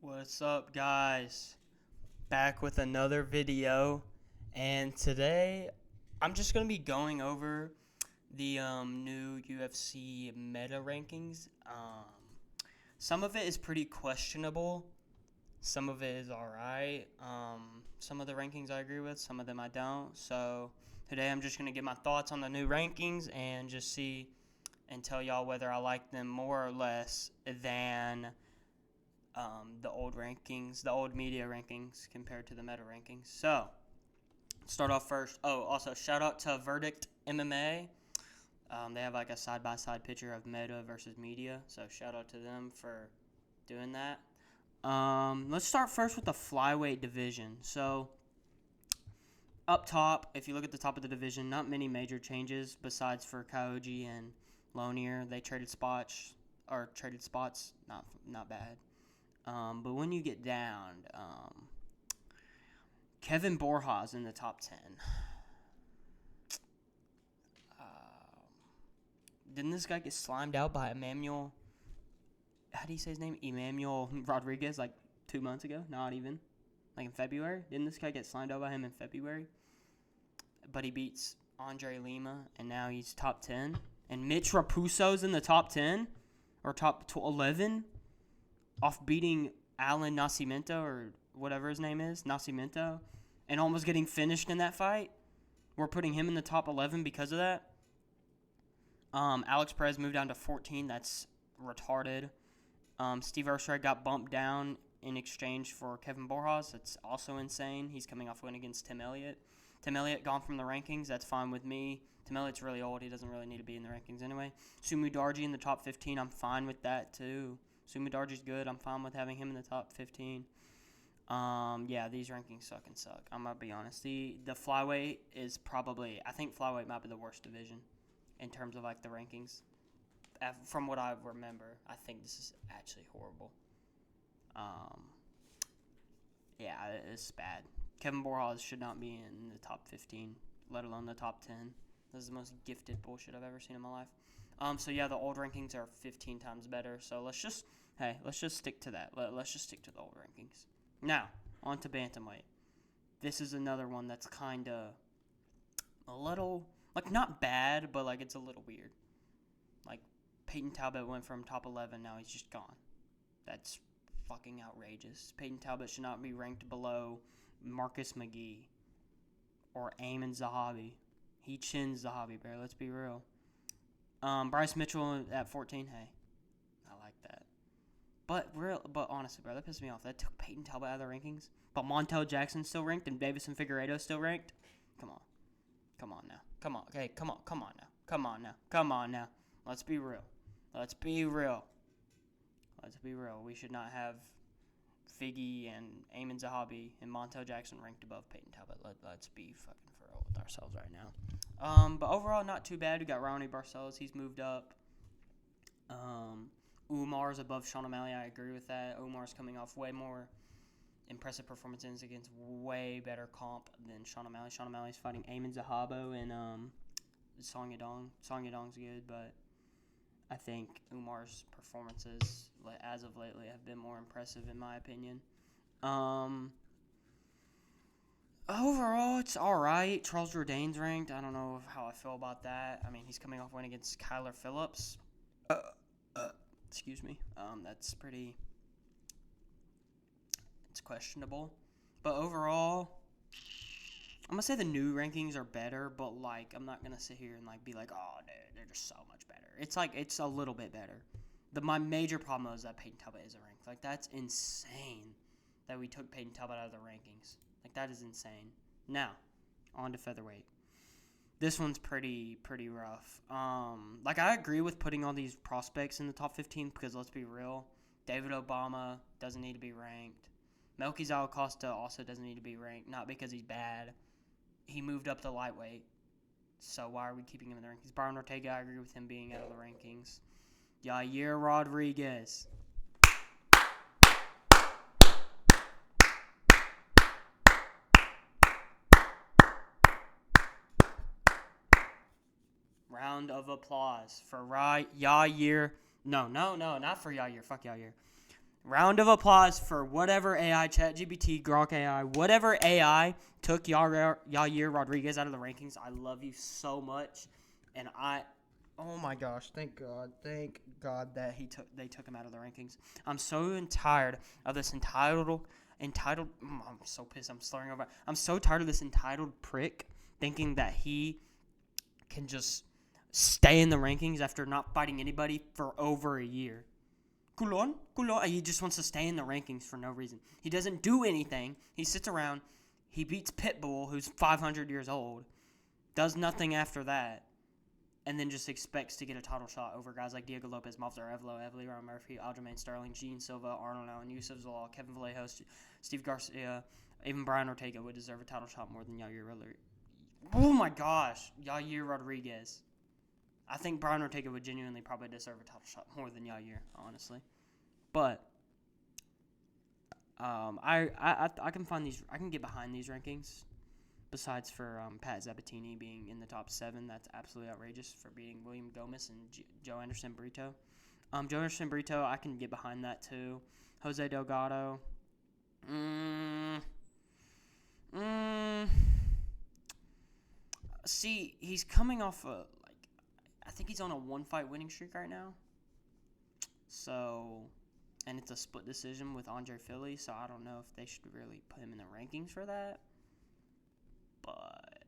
What's up, guys? Back with another video, and today I'm just going to be going over the new UFC Meta Rankings. Some of it is pretty questionable, some of it is alright. Some of the rankings I agree with, some of them I don't. So today I'm just going to give my thoughts on the new rankings and just see and tell y'all whether I like them more or less than the old rankings, the old media rankings compared to the meta rankings. So, start off first. Oh, also, shout out to Verdict MMA. They have like a side-by-side picture of meta versus media. So, shout out to them for doing that. Let's start first with the flyweight division. So, up top, if you look at the top of the division, not many major changes besides for Kaoji and Lonier. They traded spots, not bad. But when you get down, Kevin Borjas in the top 10. Didn't this guy get slimed out by Emmanuel? How do you say his name? Emmanuel Rodriguez, like 2 months ago? Not even. Like in February? Didn't this guy get slimed out by him in February? But he beats Andre Lima, and now he's top 10. And Mitch Raposo's in the top 10? Or top 11? Off beating Alan Nascimento, or whatever his name is, Nascimento, and almost getting finished in that fight. We're putting him in the top 11 because of that. Alex Perez moved down to 14. That's retarded. Steve Erstrad got bumped down in exchange for Kevin Borjas. That's also insane. He's coming off a win against Tim Elliott. Tim Elliott gone from the rankings. That's fine with me. Tim Elliott's really old. He doesn't really need to be in the rankings anyway. Sumu Darji in the top 15. I'm fine with that too. Sumu Darji's good. I'm fine with having him in the top 15. Yeah, these rankings suck. I'm going to be honest. The flyweight is probably, I think flyweight might be the worst division in terms of like the rankings. From what I remember, I think this is actually horrible. Yeah, it's bad. Kevin Borjas should not be in the top 15, let alone the top 10. This is the most gifted bullshit I've ever seen in my life. So yeah, the old rankings are 15 times better. So let's just stick to that. Let's just stick to the old rankings. Now, on to bantamweight. This is another one that's kind of a little, like, not bad, but like it's a little weird. Like, Peyton Talbot went from top 11, now he's just gone. That's fucking outrageous. Peyton Talbot should not be ranked below Marcus McGee or Ayman Zahabi. He chins Zahabi, bro. Let's be real. Bryce Mitchell at 14. Hey, I like that. But honestly, bro, that pissed me off. That took Peyton Talbot out of the rankings. But Montel Jackson's still ranked and Davison Figueiredo still ranked. Come on now. Come on now. Let's be real. We should not have Figgy and Ayman Zahabi and Montel Jackson ranked above Peyton Talbot. Let's be fucking for real with ourselves right now. But overall, not too bad. We got Ronnie Barcelos. He's moved up. Umar's above Sean O'Malley. I agree with that. Umar's coming off way more impressive performances against way better comp than Sean O'Malley. Sean O'Malley's fighting Ayman Zahabo and Song Yadong. Song Yadong's good, but I think Umar's performances as of lately have been more impressive in my opinion. Overall, it's all right. Charles Jourdain's ranked. I don't know how I feel about that. I mean, he's coming off a win against Kyler Phillips. Excuse me. That's pretty. It's questionable, but overall, I'm gonna say the new rankings are better. But like, I'm not gonna sit here and like be like, oh, dude, they're just so much better. It's like it's a little bit better. My major problem is that Peyton Talbot isn't ranked. Like, that's insane that we took Peyton Talbot out of the rankings. Like, that is insane. Now, on to featherweight. This one's pretty rough. Like, I agree with putting all these prospects in the top 15 because, let's be real, David Obama doesn't need to be ranked. Melquizael Costa also doesn't need to be ranked, not because he's bad. He moved up to lightweight, so why are we keeping him in the rankings? Byron Ortega, I agree with him being out of the rankings. Yair Rodriguez. Round of applause for Yair. No, not for Yair. Fuck Yair. Round of applause for whatever AI, ChatGPT, Grok AI, whatever AI took Yair Rodriguez out of the rankings. I love you so much, and oh my gosh, thank God that they took him out of the rankings. I'm so tired of this entitled. I'm so pissed. I'm slurring over. I'm so tired of this entitled prick thinking that he can just stay in the rankings after not fighting anybody for over a year. Culon. He just wants to stay in the rankings for no reason. He doesn't do anything. He sits around. He beats Pitbull, who's 500 years old, does nothing after that, and then just expects to get a title shot over guys like Diego Lopez, Movsar Evlo, Evely, Ron Murphy, Aljamain Sterling, Gene Silva, Arnold Allen, Yusuf Zalal, Kevin Vallejos, Steve Garcia, even Brian Ortega would deserve a title shot more than Yair Rodriguez. Oh my gosh, Yair Rodriguez. I think Brian Ortega would genuinely probably deserve a title shot more than Yair, honestly. But I can find these. I can get behind these rankings. Besides for Pat Zabatini being in the top 7, that's absolutely outrageous for beating William Gomez and Joe Anderson Brito. Joe Anderson Brito, I can get behind that too. Jose Delgado. See, he's coming off I think he's on a 1-fight winning streak right now. So, and it's a split decision with Andre Philly, so I don't know if they should really put him in the rankings for that. But,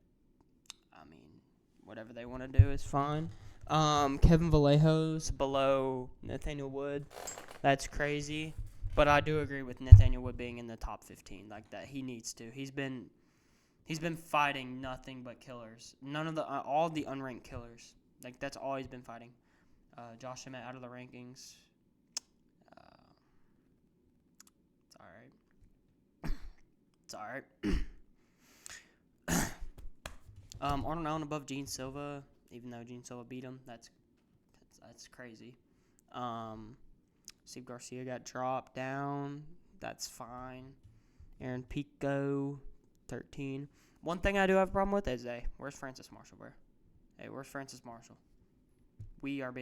I mean, whatever they want to do is fine. Kevin Vallejos below Nathaniel Wood. That's crazy. But I do agree with Nathaniel Wood being in the top 15 like that. He needs to. He's been fighting nothing but killers. All the unranked killers. Like, that's all he's been fighting. Josh Emmett out of the rankings. It's all right. Arnold Allen above Gene Silva, even though Gene Silva beat him. That's crazy. Steve Garcia got dropped down. That's fine. Aaron Pico, 13. One thing I do have a problem with is, where's Francis Marshall, bro? Hey, where's Francis Marshall? We are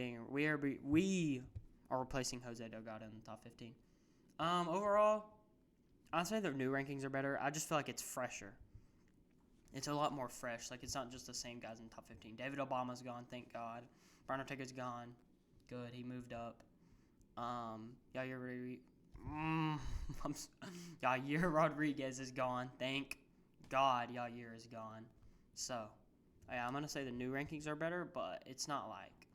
replacing Jose Delgado in the top 15. Overall, I'd say their new rankings are better. I just feel like it's fresher. It's a lot more fresh. Like, it's not just the same guys in the top 15. David Obama's gone, thank God. Brian Ortega's gone. Good, he moved up. Yair Rodriguez is gone. Thank God Yair is gone. So, yeah, I'm going to say the new rankings are better, but it's not like...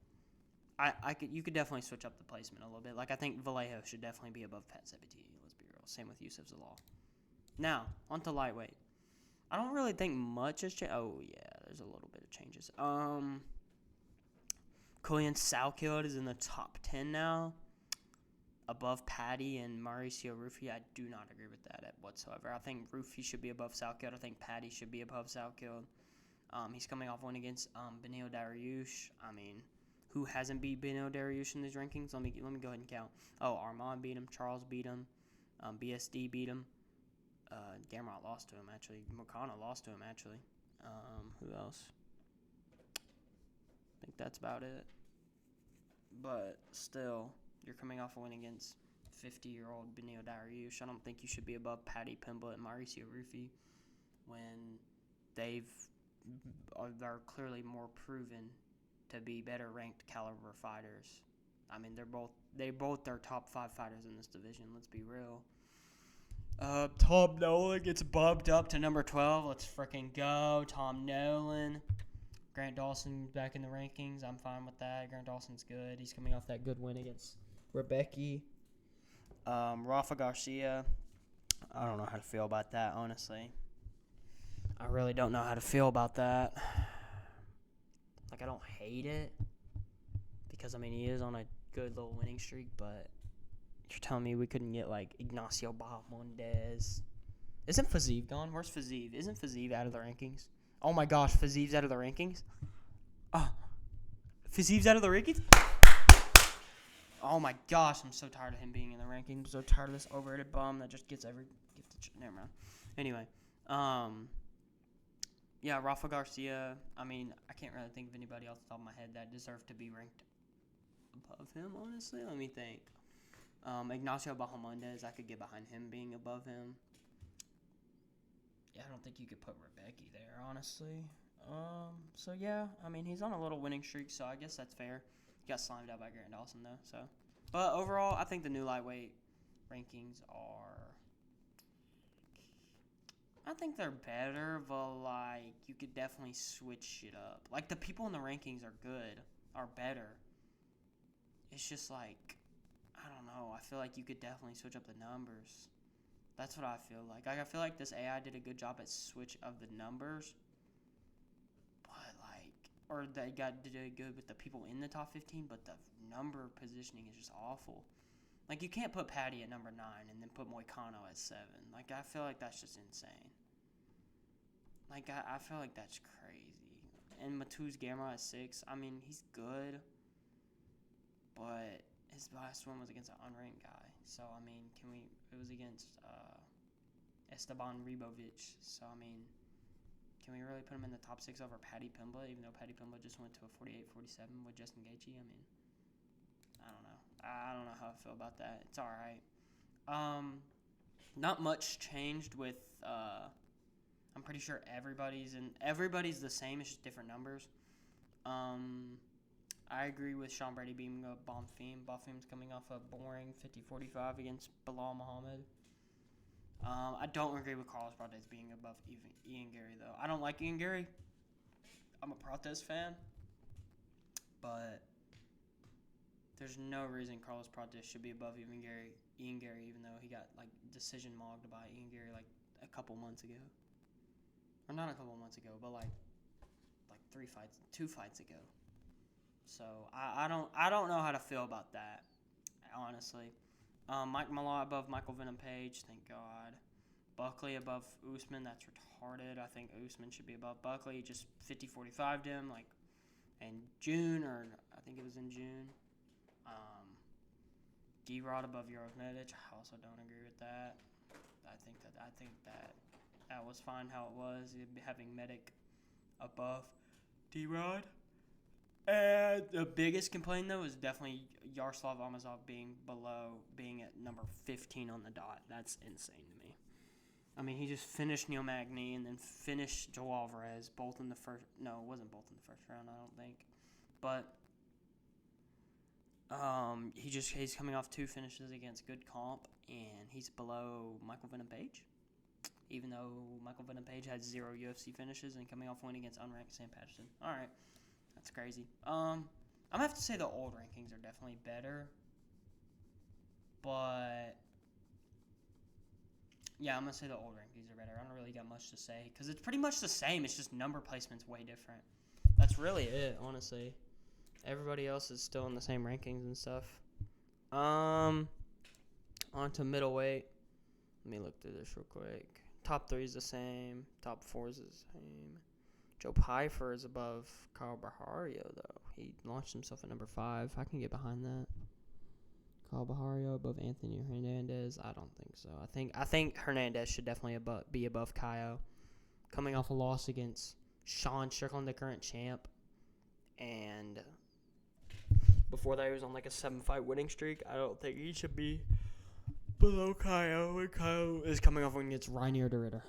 you could definitely switch up the placement a little bit. Like, I think Vallejo should definitely be above Pat Sabatini. Let's be real. Same with Yusuf Zalal. Now, on to lightweight. I don't really think much has changed. Oh, yeah, there's a little bit of changes. Julian Salkild is in the top 10 now, above Patty and Mauricio Rufy. I do not agree with that whatsoever. I think Rufy should be above Salkild. I think Patty should be above Salkild. He's coming off one against Benil Dariush. I mean, who hasn't beat Benil Dariush in these rankings? Let me go ahead and count. Oh, Armand beat him. Charles beat him. BSD beat him. Gamrot lost to him, actually. Mokana lost to him, actually. Who else? I think that's about it. But still, you're coming off a win against 50-year-old Benil Dariush. I don't think you should be above Patty Pimblett and Mauricio Rufy when they're clearly more proven to be better ranked caliber fighters. I mean, they both are top 5 fighters in this division. Let's be real. Tom Nolan gets bumped up to number 12. Let's freaking go. Tom Nolan. Grant Dawson back in the rankings. I'm fine with that. Grant Dawson's good. He's coming off that good win against Rebecca. Rafa Garcia. I don't know how to feel about that, honestly. I really don't know how to feel about that. Like, I don't hate it. Because, I mean, he is on a good little winning streak, but... You're telling me we couldn't get, like, Ignacio Bahamondes. Isn't Fiziev gone? Where's Fiziev? Isn't Fiziev out of the rankings? Oh, my gosh. Fiziev's out of the rankings? Fiziev's out of the rankings? Oh, my gosh. I'm so tired of him being in the rankings. I'm so tired of this overrated bum that just gets every gift. Never mind. Anyway. Yeah, Rafa Garcia. I mean, I can't really think of anybody off the top of my head that deserved to be ranked above him, honestly. Let me think. Ignacio Bahamondes, I could get behind him being above him. Yeah, I don't think you could put Rebecca there, honestly. So yeah, I mean, he's on a little winning streak, so I guess that's fair. He got slimed out by Grant Dawson, though, so. But overall, I think the new lightweight rankings are... I think they're better, but, like, you could definitely switch it up. Like, the people in the rankings are good, are better. It's just, like, I don't know. I feel like you could definitely switch up the numbers. That's what I feel like. I feel like this AI did a good job at switch of the numbers. But, like, or they did good with the people in the top 15, but the number positioning is just awful. Like, you can't put Patty at number 9 and then put Moicano at 7. Like, I feel like that's just insane. Like, I feel like that's crazy. And Matuz Gamma at 6. I mean, he's good. But his last one was against an unranked guy. So, I mean, it was against Esteban Ribovic. So, I mean, can we really put him in the top 6 over Paddy Pimblett, even though Paddy Pimblett just went to a 48-47 with Justin Gaethje? I mean, I don't know. I don't know how I feel about that. It's all right. Not much changed with. I'm pretty sure everybody's the same. It's just different numbers. I agree with Sean Brady being a Bonfim. Bonfim's coming off a boring 50-45 against Bilal Muhammad. I don't agree with Carlos Prates being above Ian Gary, though. I don't like Ian Gary. I'm a Prates fan. But there's no reason Carlos Prates should be above Ian Gary, even though he got, like, decision mogged by Ian Gary, like, a couple months ago. Or not a couple months ago, but, like 2 fights ago. So I don't know how to feel about that, honestly. Mike Malott above Michael Venom Page, thank God. Buckley above Usman, that's retarded. I think Usman should be above Buckley. He just 50-45'd him, like, in June, or I think it was in June. G-Rod above Yarosmedic, I also don't agree with that. I think that was fine how it was, having Medic above D-Rod. And the biggest complaint, though, is definitely Yaroslav Amazov being at number 15 on the dot. That's insane to me. I mean, he just finished Neil Magny and then finished Joe Alvarez, both in the first... No, it wasn't both in the first round, I don't think. But he's coming off 2 finishes against good comp, and he's below Michael Venom Page. Even though Michael Venom Page had 0 UFC finishes and coming off win against unranked Sam Patterson. All right. That's crazy. I'm going to have to say the old rankings are definitely better. But, yeah, I'm going to say the old rankings are better. I don't really got much to say because it's pretty much the same. It's just number placement's way different. That's really it, honestly. Everybody else is still in the same rankings and stuff. On to middleweight. Let me look through this real quick. Top 3 is the same. Top 4 is the same. Joe Pyfer is above Kyle Bahario, though. He launched himself at number 5. I can get behind that. Kyle Bahario above Anthony Hernandez. I don't think so. I think Hernandez should definitely be above Kyle. Coming off a loss against Sean Strickland, the current champ. And before that, he was on like a 7-fight winning streak. I don't think he should be below Kyle. And Kyle is coming off when it's Reinier de Ritter.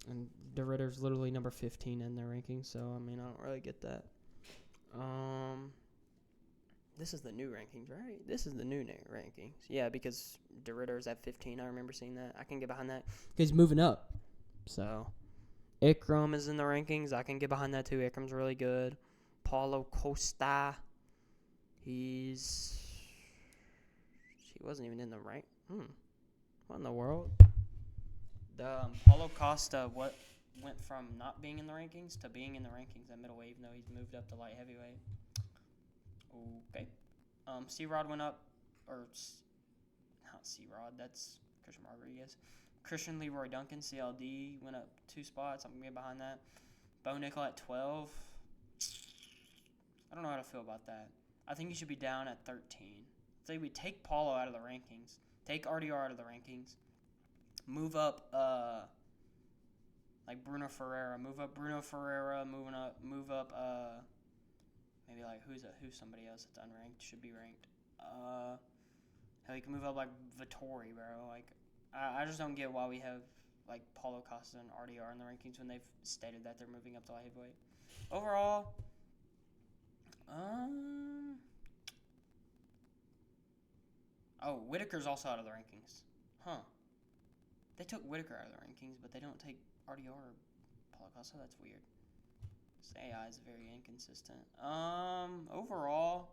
And de Ritter's literally number 15 in their rankings, so, I mean, I don't really get that. This is the new rankings, right? This is the new rankings. Yeah, because de Ritter's at 15. I remember seeing that. I can get behind that. He's moving up. So, Ikram is in the rankings. I can get behind that, too. Ikram's really good. Paulo Costa. He wasn't even in the rank. What in the world? Paulo Costa went from not being in the rankings to being in the rankings at middleweight, even though he's moved up to light heavyweight. Okay. C-Rod went up, or not C-Rod, that's Christian Rodriguez. Christian Leroy Duncan, CLD, went up 2 spots. I'm going to get behind that. Bo Nickel at 12. I don't know how to feel about that. I think he should be down at 13. Say we take Paulo out of the rankings, take RDR out of the rankings, move up like Bruno Ferreira. Move up Bruno Ferreira. Move up maybe like who's somebody else that's unranked should be ranked. Hell, he can move up like Vittori, bro. Like, I just don't get why we have like Paulo Costa and RDR in the rankings when they've stated that they're moving up to light heavyweight. Overall, oh, Whitaker's also out of the rankings. Huh. They took Whitaker out of the rankings, but they don't take RDR or Paulo Costa. That's weird. This AI is very inconsistent. Overall,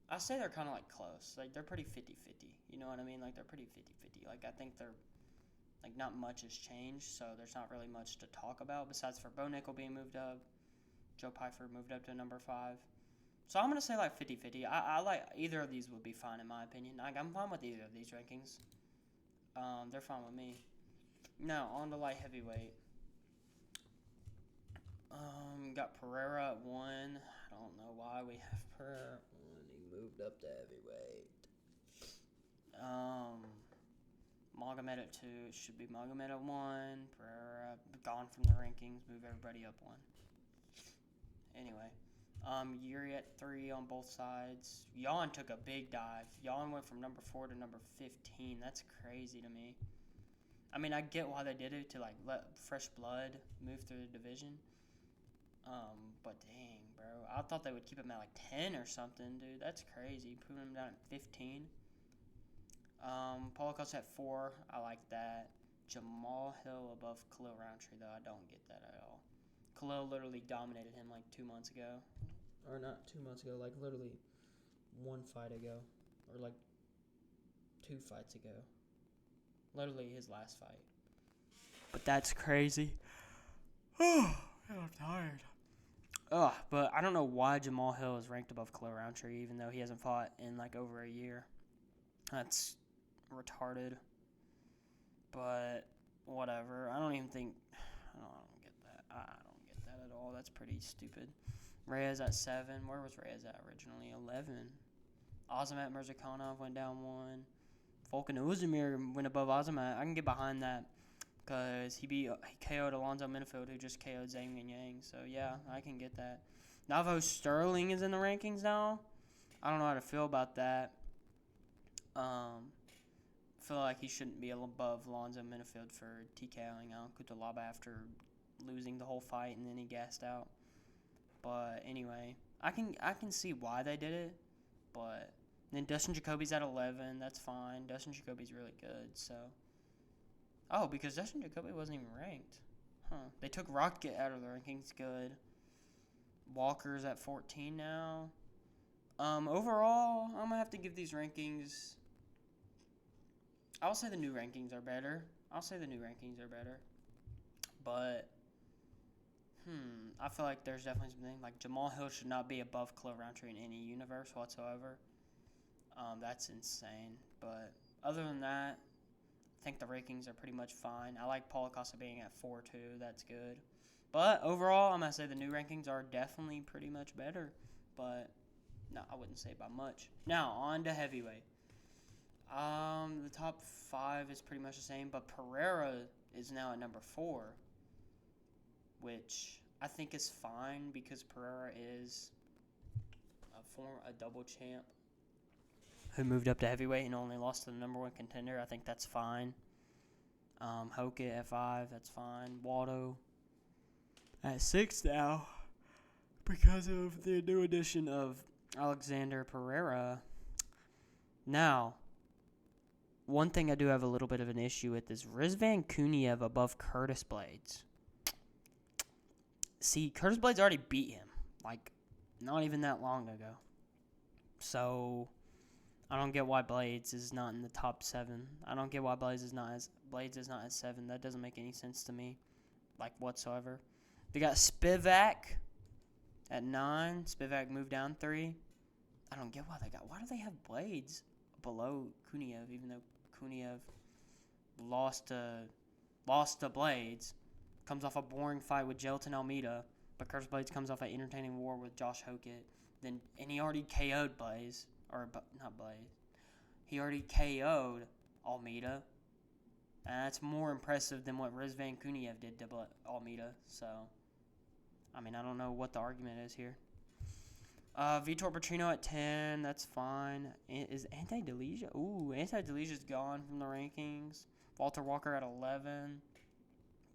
I say they're kind of like close. Like, they're pretty 50-50. You know what I mean? Like, they're pretty 50-50. Like, I think they're, like, not much has changed, so there's not really much to talk about besides for Bo Nickel being moved up. Joe Pyfer moved up to number 5. So I'm going to say, like, 50-50. I like either of these would be fine, in my opinion. Like, I'm fine with either of these rankings. They're fine with me. Now, on to light heavyweight. Got Pereira at 1. I don't know why we have Pereira at 1. He moved up to heavyweight. Magomed at 2. It should be Magomed at 1. Pereira gone from the rankings. Move everybody up 1. Anyway. Yuri at 3 on both sides. Jan took a big dive. Jan went from number 4 to number 15. That's crazy to me. I mean, I get why they did it to, like, let fresh blood move through the division. But dang, bro. I thought they would keep him at, like, 10 or something, dude. That's crazy. Putting him down at 15. Paulo Costa at 4. I like that. Jamal Hill above Khalil Roundtree, though. I don't get that at all. Khalil literally dominated him, like, 2 months ago. Or not 2 months ago, like, literally 1 fight ago. Or, like, 2 fights ago. Literally his last fight. But that's crazy. Oh, I'm tired. Ugh, but I don't know why Jamal Hill is ranked above Khalil Roundtree, even though he hasn't fought in, like, over a year. That's retarded. But whatever. I don't get that. I don't get that at all. That's pretty stupid. Reyes at 7. Where was Reyes at originally? 11. Azamat Mirzakhanov went down 1. Volkan Ozdemir went above Azamat. I can get behind that because he KO'd Alonzo Minifield, who just KO'd Zhang Yang. So, yeah, I can get that. Navo Sterling is in the rankings now. I don't know how to feel about that. I feel like he shouldn't be above Alonzo Minifield for TKOing Al Kutalaba after losing the whole fight and then he gassed out. But anyway, I can see why they did it, but then Dustin Jacoby's at 11. That's fine. Dustin Jacoby's really good. So, because Dustin Jacoby wasn't even ranked. Huh? They took Rocket out of the rankings. Good. Walker's at 14 now. Overall, I'm gonna have to give these rankings. I'll say the new rankings are better. But I feel like there's definitely something like Jamal Hill should not be above Khalil Roundtree in any universe whatsoever. That's insane. But other than that, I think the rankings are pretty much fine. I like Paulo Costa being at 4 too. That's good. But overall, I'm gonna say the new rankings are definitely pretty much better. But no, I wouldn't say by much. Now on to heavyweight. The top 5 is pretty much the same, but Pereira is now at number 4, which I think is fine because Pereira is a double champ who moved up to heavyweight and only lost to the number 1 contender. I think that's fine. Hoke at 5, that's fine. Waldo at 6 now because of the new addition of Alexander Pereira. Now, one thing I do have a little bit of an issue with is Rizvan Kuniev above Curtis Blades. See, Curtis Blades already beat him, like, not even that long ago. So, I don't get why Blades is not in the top 7. I don't get why Blades is not at 7. That doesn't make any sense to me, like, whatsoever. They got Spivak at 9. Spivak moved down 3. I don't get why do they have Blades below Kuniev, even though Kuniev lost to Blades, comes off a boring fight with Jelton Almeida, but Curtis Blades comes off an entertaining war with Josh Hokett, and he already KO'd Blades, not Blades, he already KO'd Almeida, and that's more impressive than what Rizvan Kuniev did to Almeida, so, I mean, I don't know what the argument is here. Vitor Petrino at 10. That's fine. Is Anti-Delegia? Ooh, Anti-Delesia's gone from the rankings. Walter Walker at 11.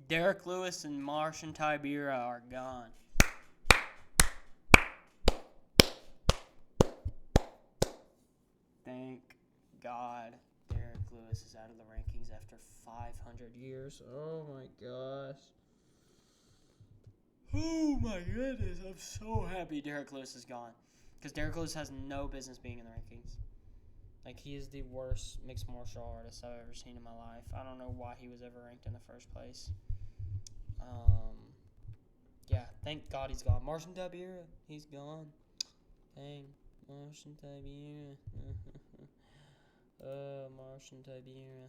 Derek Lewis and Martian Tibera are gone. Thank God Derek Lewis is out of the rankings after 500 years. Oh my gosh. Oh my goodness. I'm so happy Derek Lewis is gone. Because Derek Lewis has no business being in the rankings. Like, he is the worst mixed martial artist I've ever seen in my life. I don't know why he was ever ranked in the first place. Yeah, thank God he's gone. Martian Tibera, he's gone. Dang, Martian Tibera. Martian Tibera.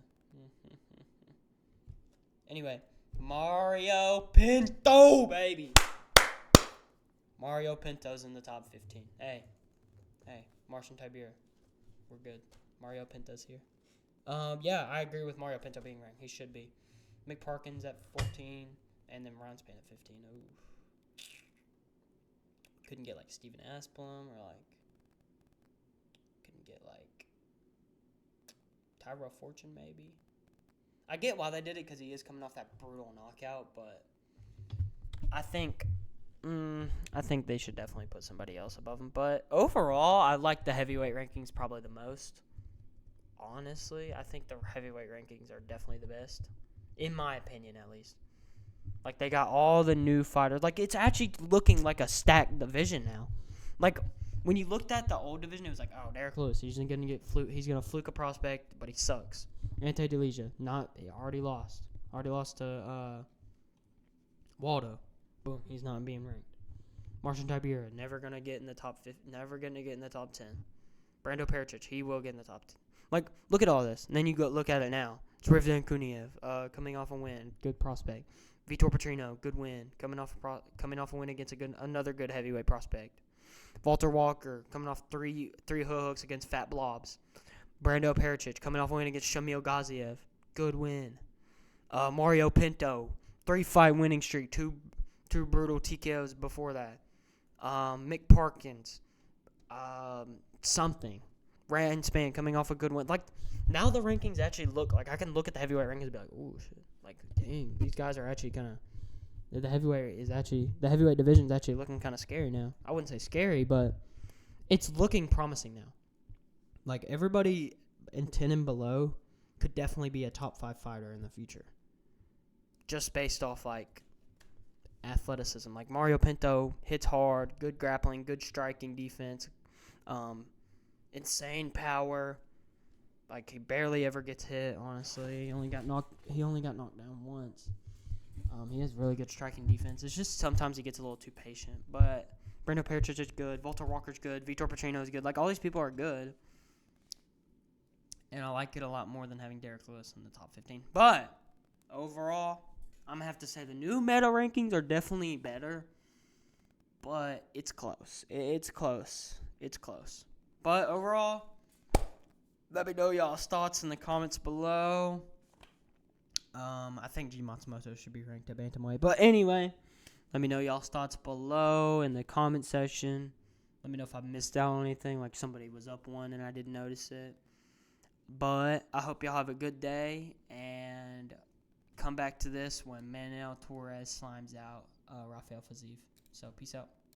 Anyway, Mario Pinto, baby. Mario Pinto's in the top 15. Hey, Martian Tibera. We're good. Mario Pinto's here. Yeah, I agree with Mario Pinto being ranked. He should be. Mick Parkins at 14, and then Ryan Spann at 15. Ooh. Couldn't get, like, Steven Asplum, or, like, couldn't get, like, Tyrell Fortune, maybe. I get why they did it, because he is coming off that brutal knockout, but I think they should definitely put somebody else above him. But overall, I like the heavyweight rankings probably the most. Honestly, I think the heavyweight rankings are definitely the best, in my opinion, at least. Like, they got all the new fighters. Like, it's actually looking like a stacked division now. Like, when you looked at the old division, it was like, oh, Derek Lewis, he's gonna fluke a prospect, but he sucks. Anti-Delegia, he already lost. Already lost to Waldo. Boom, he's not being ranked. Martian Tibera, never gonna get in the top 50, never gonna get in the top 10. Brando Pericic, he will get in the top 10. Like, look at all this, and then you go look at it now. It's Rivdan Kuniev, coming off a win, good prospect. Vitor Petrino, good win, coming off a win against another good heavyweight prospect. Walter Walker, coming off three hooks against Fat Blobs. Brando Pericic, coming off a win against Shamil Gaziev, good win. Mario Pinto, 3-fight winning streak, two brutal TKOs before that. Mick Parkins, something. Ryan Spann coming off a good one. Like, now the rankings actually look like I can look at the heavyweight rankings and be like, oh shit, like, dang, these guys are actually kind of. The heavyweight division is actually looking kind of scary now. I wouldn't say scary, but it's looking promising now. Like, everybody in 10 and below could definitely be a top 5 fighter in the future, just based off like athleticism. Like, Mario Pinto hits hard, good grappling, good striking defense, insane power. Like, he barely ever gets hit. Honestly, he only got knocked down once. He has really good striking defense. It's just sometimes he gets a little too patient. But Brando Pericic is good. Walter Walker's good. Vitor Petrino is good. Like, all these people are good. And I like it a lot more than having Derek Lewis in the top 15. But overall, I'm going to have to say the new meta rankings are definitely better. But it's close. It's close. But overall, let me know y'all's thoughts in the comments below. I think G Matsumoto should be ranked at bantamweight. But anyway, let me know y'all's thoughts below in the comment section. Let me know if I missed out on anything, like somebody was up one and I didn't notice it. But I hope y'all have a good day and come back to this when Manuel Torres slimes out Rafael Fiziev. So peace out.